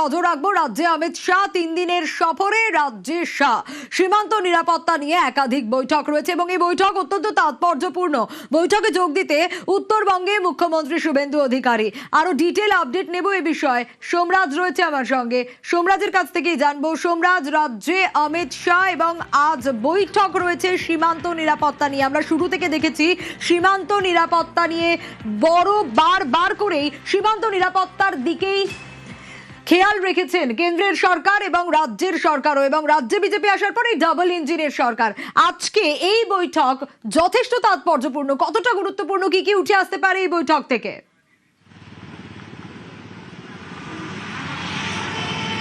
নজর রাখবো। রাজ্যে অমিত শাহ 3 দিনের সফরে রাজ্যে শাহ। সীমান্ত নিরাপত্তা নিয়ে একাধিক বৈঠক রয়েছে এবং এই বৈঠক অত্যন্ত তাৎপর্যপূর্ণ। বৈঠকে যোগ দিতে উত্তরবঙ্গে মুখ্যমন্ত্রী শুভেন্দু অধিকারী। আরো ডিটেল আপডেট নেব এ বিষয়ে। সোমরাজ রয়েছে আমার সঙ্গে, সোমরাজের কাছ থেকেই জানবো। সোমরাজ, রাজ্যে অমিত শাহ এবং আজ বৈঠক রয়েছে সীমান্ত নিরাপত্তা নিয়ে। আমরা শুরু থেকে দেখেছি সীমান্ত নিরাপত্তা নিয়ে বড় বার করেই সীমান্ত নিরাপত্তার দিকেই খেয়াল রেখেছেন কেন্দ্রের সরকার এবং রাজ্যের সরকারও, এবং রাজ্যে বিজেপি আসার পরে ডাবল ইঞ্জিনের সরকার। আজকে এই বৈঠক যথেষ্ট তাৎপর্যপূর্ণ, কতটা গুরুত্বপূর্ণ, কি উঠে আসতে পারে এই বৈঠক থেকে?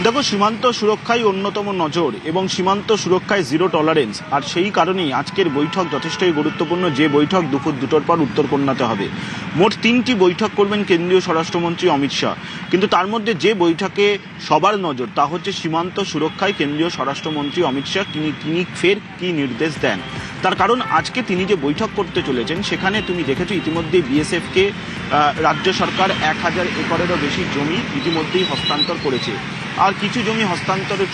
দেখো, সীমান্ত সুরক্ষাই অন্যতম নজর এবং সীমান্ত সুরক্ষায় জিরো টলারেন্স, আর সেই কারণেই আজকের বৈঠক যথেষ্টই গুরুত্বপূর্ণ। যে বৈঠক দুপুর 2টোর পর উত্তরকন্যাতে হবে। মোট 3টি বৈঠক করবেন কেন্দ্রীয় স্বরাষ্ট্রমন্ত্রী অমিত শাহ, কিন্তু তার মধ্যে যে বৈঠকে সবার নজর তা হচ্ছে সীমান্ত সুরক্ষায় কেন্দ্রীয় স্বরাষ্ট্রমন্ত্রী অমিত শাহ তিনি ফের কি নির্দেশ দেন। তার কারণ আজকে তিনি যে বৈঠক করতে চলেছেন সেখানে তুমি দেখেছো ইতিমধ্যে বিএসএফকে রাজ্য সরকার 1000 একরেরও বেশি জমি ইতিমধ্যেই হস্তান্তর করেছে। আর কিছু জমি হস্তান্তরের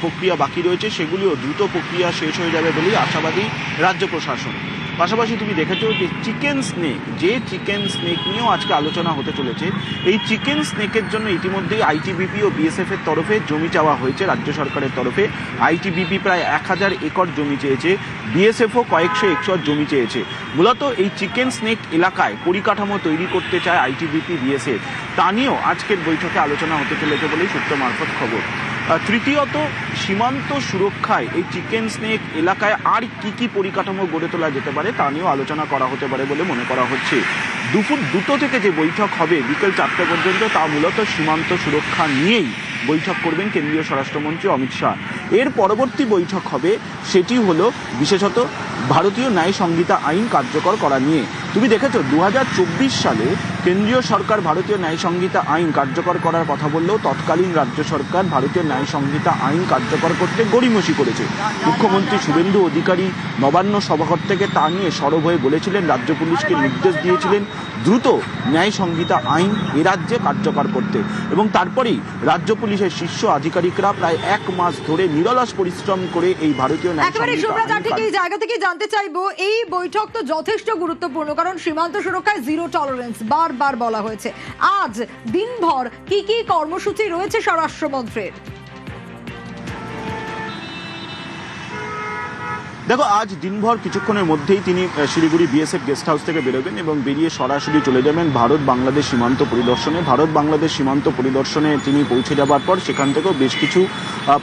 প্রক্রিয়া বাকি রয়েছে, সেগুলিও দ্রুত প্রক্রিয়া শেষ হয়ে যাবে বলেই আশাবাদী রাজ্য প্রশাসন। পাশাপাশি তুমি দেখেছো যে চিকেন স্নেক নিয়েও আজকে আলোচনা হতে চলেছে। এই চিকেন স্নেকের জন্য ইতিমধ্যেই আইটিবিপি ও বিএসএফ এর তরফে জমি চাওয়া হয়েছে। রাজ্য সরকারের তরফে আইটিবিপি প্রায় 1000 একর জমি চেয়েছে, বিএসএফও কয়েকশো একর জমি চেয়েছে। মূলত এই চিকেন স্নেক এলাকায় পরিকাঠামো তৈরি করতে চায় আইটিবিপি বিএসএফ। তা নিয়েও আজকের বৈঠকে আলোচনা হতে চলেছে বলেই সূত্র মারফত খবর। তৃতীয়ত, সীমান্ত সুরক্ষায় এই চিকেন স্নেক এলাকায় আর কি পরিকাঠামো গড়ে তোলা যেতে পারে তা নিয়েও আলোচনা করা হতে পারে বলে মনে করা হচ্ছে। দুপুর 2টো থেকে যে বৈঠক হবে বিকেল 4টে পর্যন্ত, তা মূলত সীমান্ত সুরক্ষা নিয়েই বৈঠক করবেন কেন্দ্রীয় স্বরাষ্ট্রমন্ত্রী অমিত শাহ। এর পরবর্তী বৈঠক হবে, সেটি হলো বিশেষত ভারতীয় ন্যায় সংহিতা আইন কার্যকর করা নিয়ে। তুমি দেখেছো 2024 সালে কেন্দ্রীয় সরকার ভারতীয় ন্যায় সংহিতা আইন কার্যকর করার কথা বললেও তৎকালীন রাজ্য সরকার ভারতীয় ন্যায় সংহিতা আইন কার্যকর করতে গড়িমসি করেছে। মুখ্যমন্ত্রী শুভেন্দু অধিকারী নবান্ন সভাঘর থেকে তা নিয়ে সরব হয়ে বলেছিলেন, রাজ্য পুলিশকে নির্দেশ দিয়েছিলেন দ্রুত ন্যায় সংহিতা আইন এ রাজ্যে কার্যকর করতে। এবং তারপরেই রাজ্য পুলিশের শীর্ষ আধিকারিকরা প্রায় 1 মাস ধরে নিরলস পরিশ্রম করে এই ভারতীয় ন্যায় সংহিতা এই জায়গা থেকে জানতে চাইবো, এই বৈঠক তো যথেষ্ট গুরুত্বপূর্ণ, কারণ সীমান্ত সুরক্ষায় জিরো টলারেন্স বারবার বলা হয়েছে। আজ দিনভর কি কর্মসূচি রয়েছে স্বরাষ্ট্রমন্ত্রীর? দেখো, আজ দিনভর কিছুক্ষণের মধ্যেই তিনি শিলিগুড়ি বিএসএফ গেস্ট হাউস থেকে বেরোবেন এবং বেরিয়ে সরাসরি চলে যাবেন ভারত বাংলাদেশ সীমান্ত পরিদর্শনে। ভারত বাংলাদেশ সীমান্ত পরিদর্শনে তিনি পৌঁছে যাবার পর সেখান থেকেও বেশ কিছু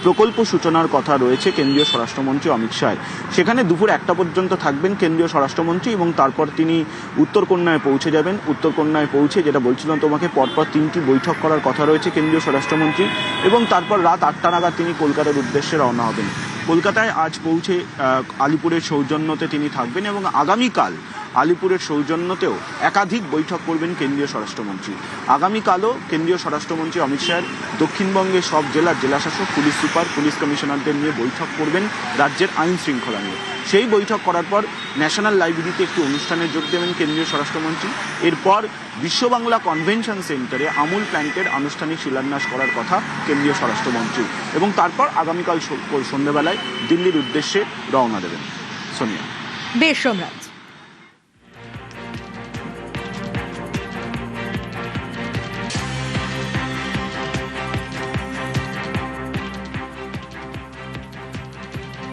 প্রকল্প সূচনার কথা রয়েছে কেন্দ্রীয় স্বরাষ্ট্রমন্ত্রী অমিত শাহ। সেখানে দুপুর 1টা পর্যন্ত থাকবেন কেন্দ্রীয় স্বরাষ্ট্রমন্ত্রী এবং তারপর তিনি উত্তরকন্যায় পৌঁছে যাবেন। উত্তরকন্যায় পৌঁছে, যেটা বলছিলাম তোমাকে, পরপর 3টি বৈঠক করার কথা রয়েছে কেন্দ্রীয় স্বরাষ্ট্রমন্ত্রী, এবং তারপর রাত 8টা নাগাদ তিনি কলকাতার উদ্দেশ্যে রওনা হবেন। কলকাতায় আজ পৌঁছে আলিপুরের সৌজন্যতে তিনি থাকবেন এবং আগামীকাল আলিপুরের সৌজন্যতেও একাধিক বৈঠক করবেন কেন্দ্রীয় স্বরাষ্ট্রমন্ত্রী। আগামীকালও কেন্দ্রীয় স্বরাষ্ট্রমন্ত্রী অমিত শাহ দক্ষিণবঙ্গের সব জেলার জেলাশাসক, পুলিশ সুপার, পুলিশ কমিশনারদের নিয়ে বৈঠক করবেন রাজ্যের আইন শৃঙ্খলা নিয়ে। সেই বৈঠক করার পর ন্যাশনাল লাইব্রেরিতে একটি অনুষ্ঠানে যোগ দেবেন কেন্দ্রীয় স্বরাষ্ট্রমন্ত্রী। এরপর বিশ্ব বাংলা কনভেনশন সেন্টারে আমুল প্ল্যান্টের আনুষ্ঠানিক শিলান্যাস করার কথা কেন্দ্রীয় স্বরাষ্ট্রমন্ত্রী, এবং তারপর আগামীকাল সন্ধ্যেবেলায় দিল্লির উদ্দেশ্যে রওনা দেবেন। সোনিয়া। বেশ, সোমরাজ।